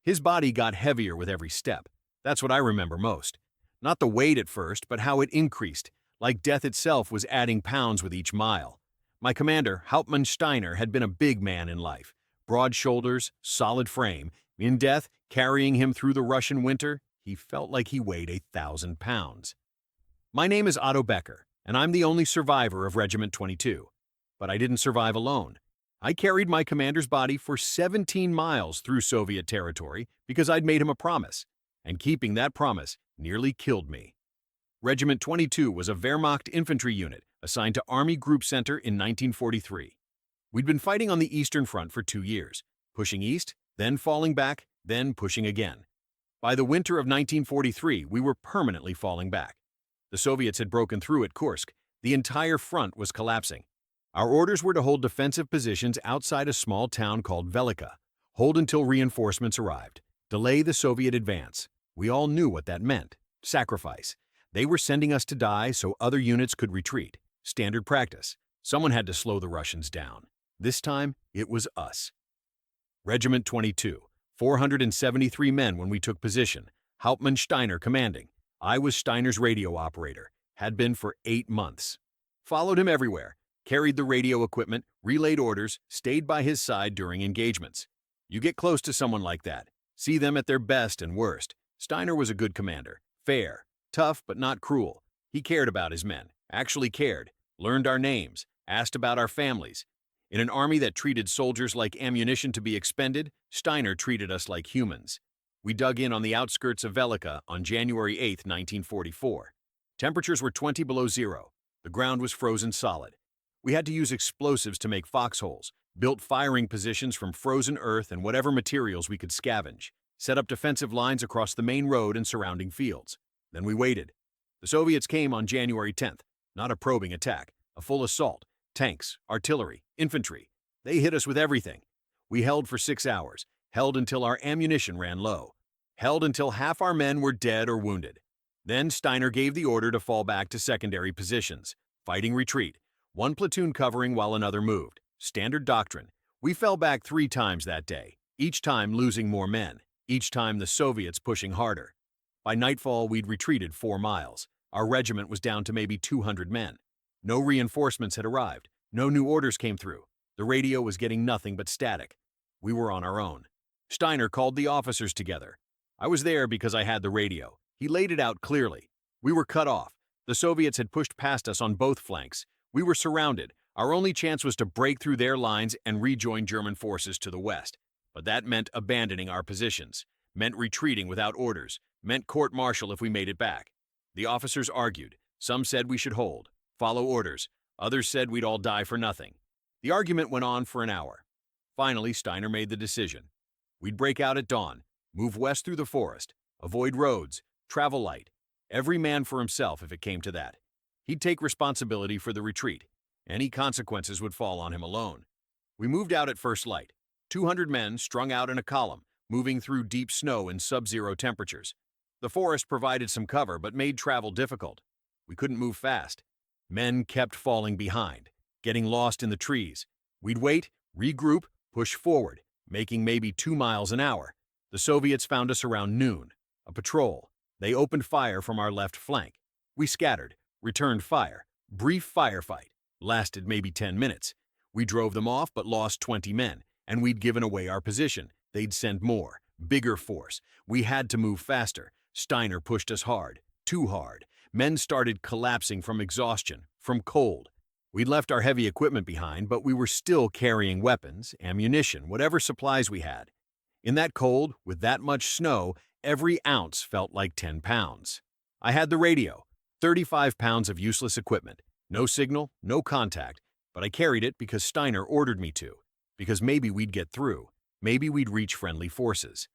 His body got heavier with every step. That's what I remember most. Not the weight at first, but how it increased, like death itself was adding pounds with each mile. My commander, Hauptmann Steiner, had been a big man in life. Broad shoulders, solid frame. In death, carrying him through the Russian winter, he felt like he weighed 1,000 pounds. My name is Otto Becker, and I'm the only survivor of Regiment 22. But I didn't survive alone. I carried my commander's body for 17 miles through Soviet territory because I'd made him a promise, and keeping that promise nearly killed me. Regiment 22 was a Wehrmacht infantry unit assigned to Army Group Center in 1943. We'd been fighting on the Eastern Front for 2 years, pushing east, then falling back, then pushing again. By the winter of 1943, we were permanently falling back. The Soviets had broken through at Kursk. The entire front was collapsing. Our orders were to hold defensive positions outside a small town called Velika, hold until reinforcements arrived, delay the Soviet advance. We all knew what that meant. Sacrifice. They were sending us to die so other units could retreat. Standard practice. Someone had to slow the Russians down. This time, it was us. Regiment 22, 473 men when we took position. Hauptmann Steiner commanding. I was Steiner's radio operator. Had been for 8 months. Followed him everywhere. Carried the radio equipment, relayed orders, stayed by his side during engagements. You get close to someone like that. See them at their best and worst. Steiner was a good commander. Fair. Tough, but not cruel. He cared about his men. Actually cared. Learned our names. Asked about our families. In an army that treated soldiers like ammunition to be expended, Steiner treated us like humans. We dug in on the outskirts of Velika on January 8, 1944. Temperatures were 20 below zero. The ground was frozen solid. We had to use explosives to make foxholes, built firing positions from frozen earth and whatever materials we could scavenge, set up defensive lines across the main road and surrounding fields. Then we waited. The Soviets came on January 10th, not a probing attack, a full assault, tanks, artillery, infantry. They hit us with everything. We held for 6 hours, held until our ammunition ran low, held until half our men were dead or wounded. Then Steiner gave the order to fall back to secondary positions, fighting retreat, one platoon covering while another moved. Standard doctrine. We fell back 3 times that day, each time losing more men, each time the Soviets pushing harder. By nightfall, we'd retreated 4 miles. Our regiment was down to maybe 200 men. No reinforcements had arrived. No new orders came through. The radio was getting nothing but static. We were on our own. Steiner called the officers together. I was there because I had the radio. He laid it out clearly. We were cut off. The Soviets had pushed past us on both flanks. We were surrounded. Our only chance was to break through their lines and rejoin German forces to the west. But that meant abandoning our positions, meant retreating without orders, meant court-martial if we made it back. The officers argued. Some said we should hold, follow orders. Others said we'd all die for nothing. The argument went on for an hour. Finally, Steiner made the decision. We'd break out at dawn, move west through the forest, avoid roads, travel light. Every man for himself if it came to that. He'd take responsibility for the retreat. Any consequences would fall on him alone. We moved out at first light. 200 men strung out in a column, moving through deep snow in sub-zero temperatures. The forest provided some cover but made travel difficult. We couldn't move fast. Men kept falling behind, getting lost in the trees. We'd wait, regroup, push forward, making maybe 2 miles an hour. The Soviets found us around noon. A patrol. They opened fire from our left flank. We scattered, returned fire. Brief firefight. Lasted maybe 10 minutes. We drove them off but lost 20 men, and we'd given away our position. They'd send more, bigger force. We had to move faster. Steiner pushed us hard, too hard. Men started collapsing from exhaustion, from cold. We'd left our heavy equipment behind, but we were still carrying weapons, ammunition, whatever supplies we had. In that cold, with that much snow, every ounce felt like 10 pounds. I had the radio, 35 pounds of useless equipment. No signal, no contact, but I carried it because Steiner ordered me to, because maybe we'd get through, maybe we'd reach friendly forces.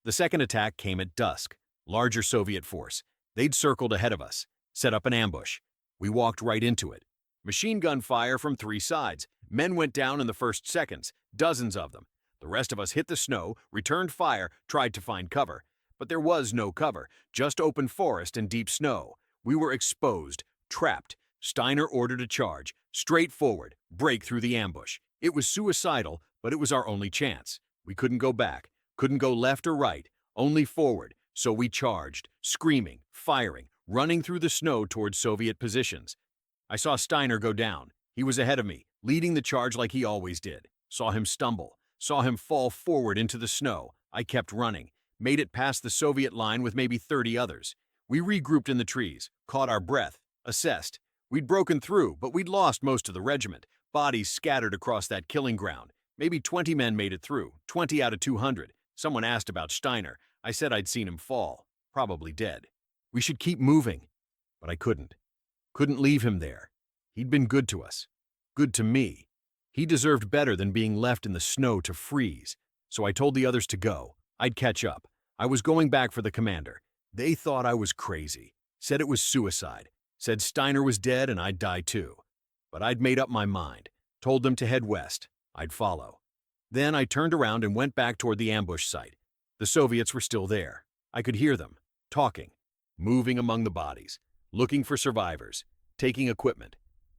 The second attack came at dusk. Larger Soviet force. They'd circled ahead of us, set up an ambush. We walked right into it. Machine gun fire from 3 sides. Men went down in the first seconds, dozens of them. The rest of us hit the snow, returned fire, tried to find cover. But there was no cover, just open forest and deep snow. We were exposed, trapped. Steiner ordered a charge, straight forward, break through the ambush. It was suicidal, but it was our only chance. We couldn't go back. Couldn't go left or right, only forward, so we charged, screaming, firing, running through the snow towards Soviet positions. I saw Steiner go down. He was ahead of me, leading the charge like he always did. Saw him stumble, saw him fall forward into the snow. I kept running, made it past the Soviet line with maybe 30 others. We regrouped in the trees, caught our breath, assessed. We'd broken through, but we'd lost most of the regiment. Bodies scattered across that killing ground. Maybe 20 men made it through, 20 out of 200. Someone asked about Steiner. I said I'd seen him fall, probably dead. We should keep moving. But I couldn't. Couldn't leave him there. He'd been good to us. Good to me. He deserved better than being left in the snow to freeze. So I told the others to go. I'd catch up. I was going back for the commander. They thought I was crazy. Said it was suicide. Said Steiner was dead and I'd die too. But I'd made up my mind. Told them to head west. I'd follow. Then I turned around and went back toward the ambush site. The Soviets were still there. I could hear them, talking, moving among the bodies, looking for survivors, taking equipment.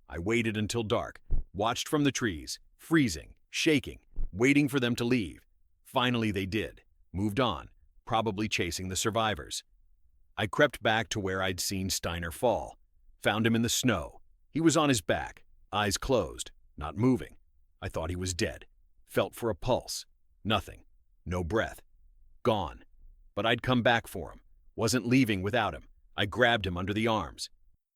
I waited until dark, watched from the trees, freezing, shaking, waiting for them to leave. Finally they did, moved on, probably chasing the survivors. I crept back to where I'd seen Steiner fall. Found him in the snow. He was on his back, eyes closed, not moving. I thought he was dead. Felt for a pulse. Nothing. No breath. Gone. But I'd come back for him. Wasn't leaving without him. I grabbed him under the arms.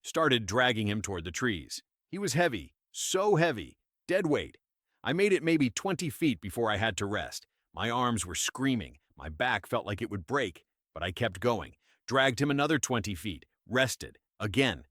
Started dragging him toward the trees. He was heavy. So heavy. Dead weight. I made it maybe 20 feet before I had to rest. My arms were screaming. My back felt like it would break. But I kept going. Dragged him another 20 feet. Rested. Again.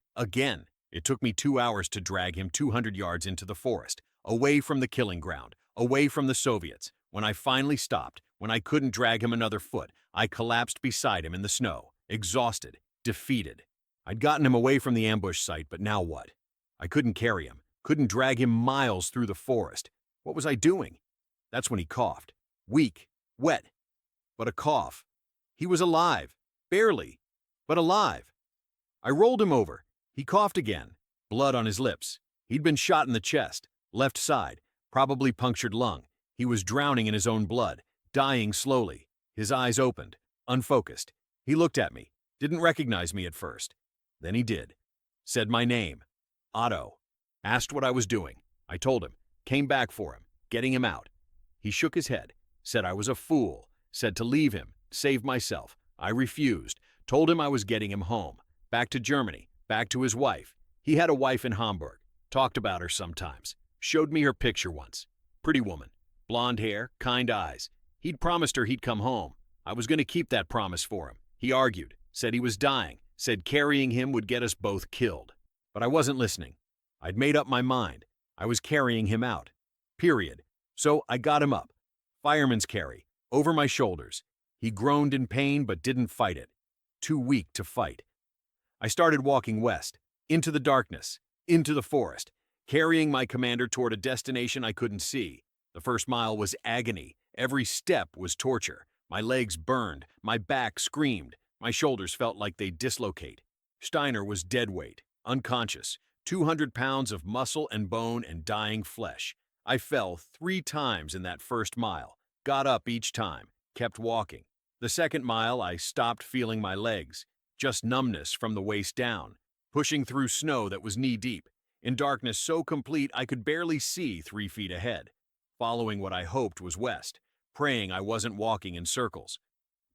It took me 2 hours to drag him 200 yards into the forest. Away from the killing ground. Away from the Soviets. When I finally stopped, when I couldn't drag him another foot, I collapsed beside him in the snow, exhausted, defeated. I'd gotten him away from the ambush site, but now what? I couldn't carry him, couldn't drag him miles through the forest. What was I doing? That's when he coughed. Weak, wet, but a cough. He was alive, barely, but alive. I rolled him over. He coughed again, blood on his lips. He'd been shot in the chest, left side, probably punctured lung. He was drowning in his own blood, dying slowly. His eyes opened, unfocused. He looked at me, didn't recognize me at first. Then he did. Said my name, Otto. Asked what I was doing. I told him, came back for him, getting him out. He shook his head, said I was a fool, said to leave him, save myself. I refused, told him I was getting him home, back to Germany, back to his wife. He had a wife in Hamburg, talked about her sometimes, showed me her picture once. Pretty woman, blonde hair, kind eyes. He'd promised her he'd come home. I was going to keep that promise for him. He argued, said he was dying, said carrying him would get us both killed. But I wasn't listening. I'd made up my mind. I was carrying him out. Period. So I got him up. Fireman's carry, over my shoulders. He groaned in pain but didn't fight it. Too weak to fight. I started walking west, into the darkness, into the forest, carrying my commander toward a destination I couldn't see. The first mile was agony. Every step was torture. My legs burned. My back screamed. My shoulders felt like they'd dislocate. Steiner was dead weight, unconscious, 200 pounds of muscle and bone and dying flesh. I fell 3 times in that first mile, got up each time, kept walking. The second mile, I stopped feeling my legs, just numbness from the waist down, pushing through snow that was knee-deep, in darkness so complete I could barely see 3 feet ahead, following what I hoped was west, praying I wasn't walking in circles.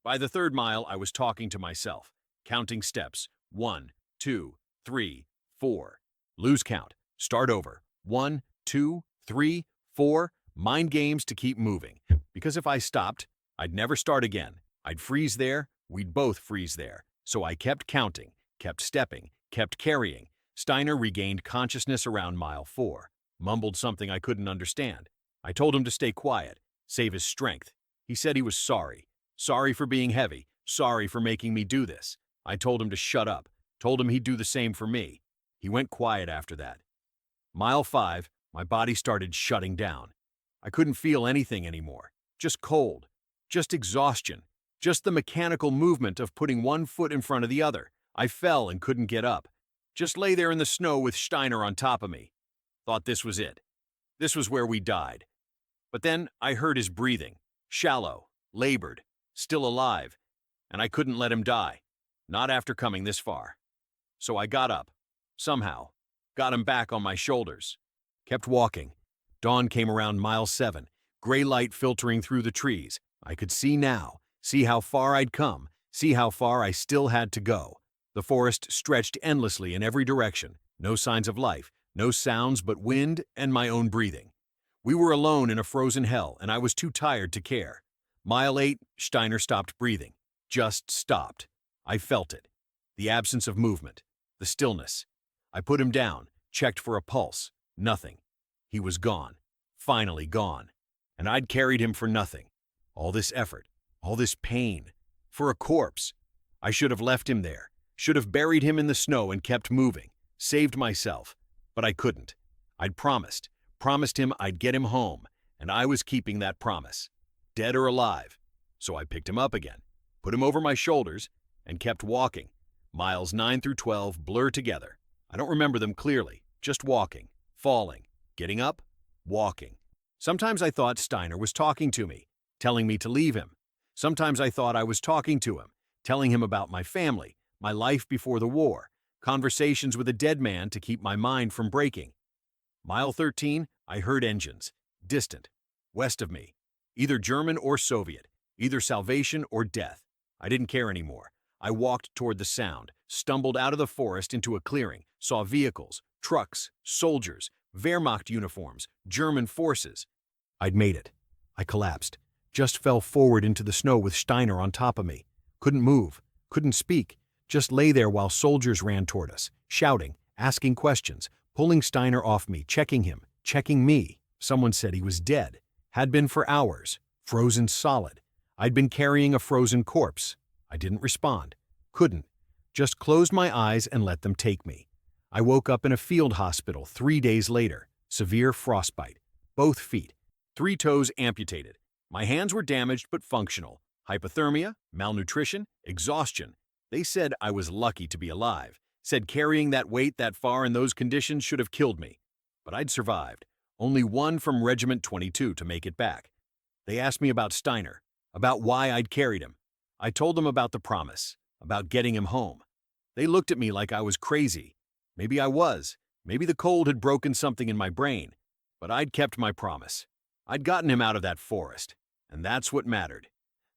By the third mile, I was talking to myself, counting steps, 1, 2, 3, 4. Lose count, start over, 1, 2, 3, 4, mind games to keep moving, because if I stopped, I'd never start again. I'd freeze there, we'd both freeze there. So I kept counting, kept stepping, kept carrying. Steiner regained consciousness around mile 4, mumbled something I couldn't understand. I told him to stay quiet, save his strength. He said he was sorry. Sorry for being heavy, sorry for making me do this. I told him to shut up, told him he'd do the same for me. He went quiet after that. Mile 5, my body started shutting down. I couldn't feel anything anymore, just cold, just exhaustion. Just the mechanical movement of putting one foot in front of the other. I fell and couldn't get up. Just lay there in the snow with Steiner on top of me. Thought this was it. This was where we died. But then I heard his breathing. Shallow, labored, still alive, and I couldn't let him die, not after coming this far. So I got up, somehow, got him back on my shoulders, kept walking. Dawn came around mile 7, gray light filtering through the trees. I could see now, see how far I'd come, see how far I still had to go. The forest stretched endlessly in every direction, no signs of life, no sounds but wind and my own breathing. We were alone in a frozen hell, and I was too tired to care. Mile 8, Steiner stopped breathing. Just stopped. I felt it. The absence of movement. The stillness. I put him down, checked for a pulse. Nothing. He was gone. Finally gone. And I'd carried him for nothing. All this effort. All this pain. For a corpse. I should have left him there. Should have buried him in the snow and kept moving. Saved myself. But I couldn't. I'd promised him I'd get him home, and I was keeping that promise, dead or alive. So I picked him up again, put him over my shoulders, and kept walking. Miles 9 through 12 blur together. I don't remember them clearly, just walking, falling, getting up, walking. Sometimes I thought Steiner was talking to me, telling me to leave him. Sometimes I thought I was talking to him, telling him about my family, my life before the war, conversations with a dead man to keep my mind from breaking. Mile 13, I heard engines, distant, west of me, either German or Soviet, either salvation or death. I didn't care anymore. I walked toward the sound, stumbled out of the forest into a clearing, saw vehicles, trucks, soldiers, Wehrmacht uniforms, German forces. I'd made it. I collapsed, just fell forward into the snow with Steiner on top of me. Couldn't move, couldn't speak, just lay there while soldiers ran toward us, shouting, asking questions, pulling Steiner off me, checking him, checking me. Someone said he was dead, had been for hours, frozen solid. I'd been carrying a frozen corpse. I didn't respond, couldn't, just closed my eyes and let them take me. I woke up in a field hospital 3 days later, severe frostbite, both feet, 3 toes amputated. My hands were damaged but functional, hypothermia, malnutrition, exhaustion. They said I was lucky to be alive. Said carrying that weight that far in those conditions should have killed me. But I'd survived. Only one from Regiment 22 to make it back. They asked me about Steiner, about why I'd carried him. I told them about the promise, about getting him home. They looked at me like I was crazy. Maybe I was. Maybe the cold had broken something in my brain. But I'd kept my promise. I'd gotten him out of that forest. And that's what mattered.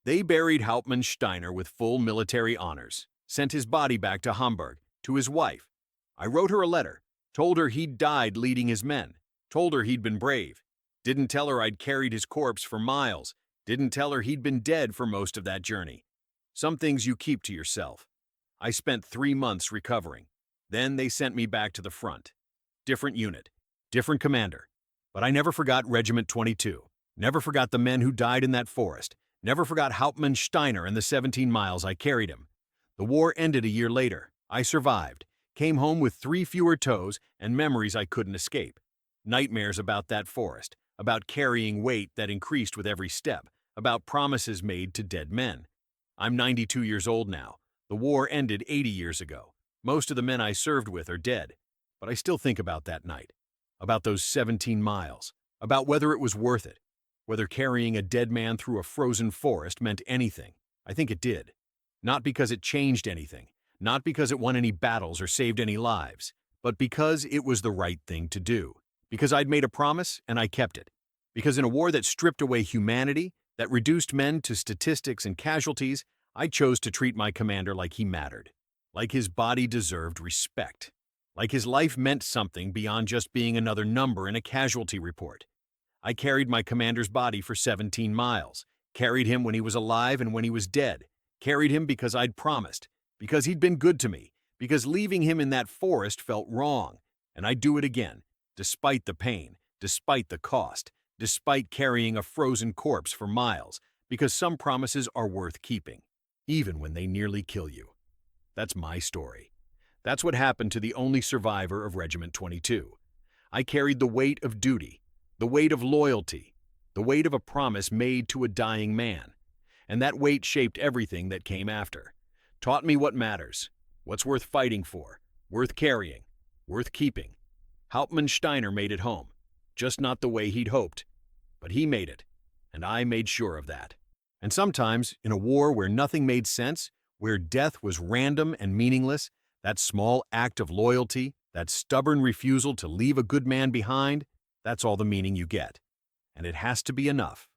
They buried Hauptmann Steiner with full military honors, sent his body back to Hamburg, to his wife. I wrote her a letter, told her he'd died leading his men, told her he'd been brave, didn't tell her I'd carried his corpse for miles, didn't tell her he'd been dead for most of that journey. Some things you keep to yourself. I spent 3 months recovering. Then they sent me back to the front. Different unit, different commander. But I never forgot Regiment 22, never forgot the men who died in that forest, never forgot Hauptmann Steiner and the 17 miles I carried him. The war ended a year later. I survived, came home with 3 fewer toes and memories I couldn't escape. Nightmares about that forest, about carrying weight that increased with every step, about promises made to dead men. I'm 92 years old now. The war ended 80 years ago. Most of the men I served with are dead. But I still think about that night, about those 17 miles, about whether it was worth it, whether carrying a dead man through a frozen forest meant anything. I think it did. Not because it changed anything. Not because it won any battles or saved any lives, but because it was the right thing to do. Because I'd made a promise and I kept it. Because in a war that stripped away humanity, that reduced men to statistics and casualties, I chose to treat my commander like he mattered. Like his body deserved respect. Like his life meant something beyond just being another number in a casualty report. I carried my commander's body for 17 miles. Carried him when he was alive and when he was dead. Carried him because I'd promised. Because he'd been good to me, because leaving him in that forest felt wrong, and I'd do it again, despite the pain, despite the cost, despite carrying a frozen corpse for miles, because some promises are worth keeping, even when they nearly kill you. That's my story. That's what happened to the only survivor of Regiment 22. I carried the weight of duty, the weight of loyalty, the weight of a promise made to a dying man, and that weight shaped everything that came after. Taught me what matters, what's worth fighting for, worth carrying, worth keeping. Hauptmann Steiner made it home, just not the way he'd hoped. But he made it, and I made sure of that. And sometimes, in a war where nothing made sense, where death was random and meaningless, that small act of loyalty, that stubborn refusal to leave a good man behind, that's all the meaning you get. And it has to be enough.